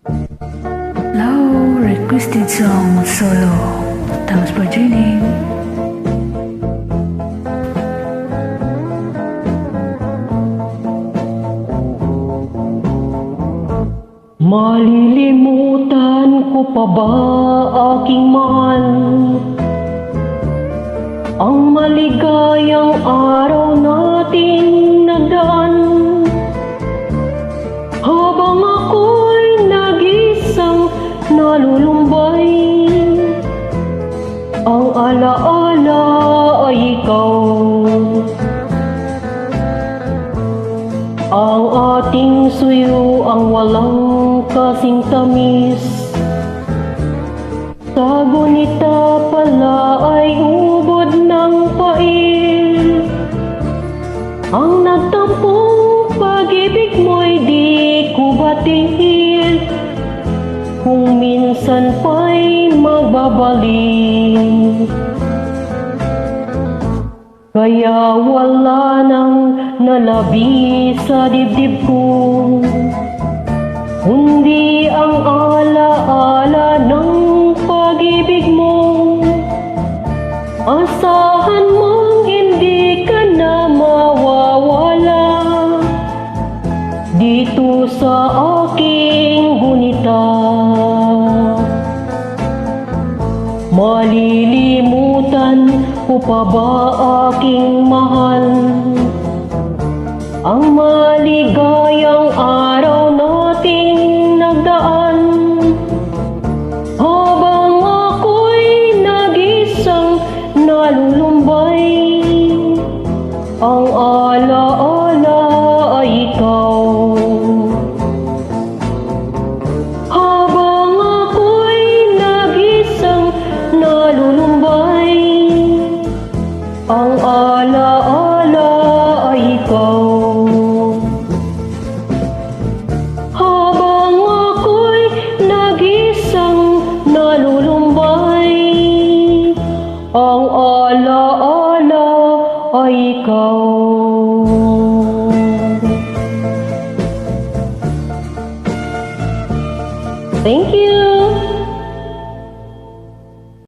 Hello, requested song solo. Thanks for joining. Malilimutan ko pa ba aking mahal ang maligayang araw nating nagdaan? Habang ako'y nag-isang nalulumbay, ang alaala ay ikaw. Ang ating suyo ang walang kasing tamis, sa gunita pala ay ubod ng pail. Ang nagtampong pag-ibig mo'y di ko batid, kung minsan pa'y magbabalik. Kaya wala nang nalabi sa dibdib ko, kundi ang alaala ng pag-ibig mo. Asahan mong hindi ka na mawawala dito sa aking gunita. Malilimutan ko pa ba aking mahal ang maligayang araw nating nagdaan? Habang ako'y nag-isang nalulumbay, ang alaala ay ikaw. Habang ako'y nag-isang nalulumbay, ang alaala ay ikaw. Habang ako'y nag-isang nalulumbay, ang alaala ay ikaw. Thank you.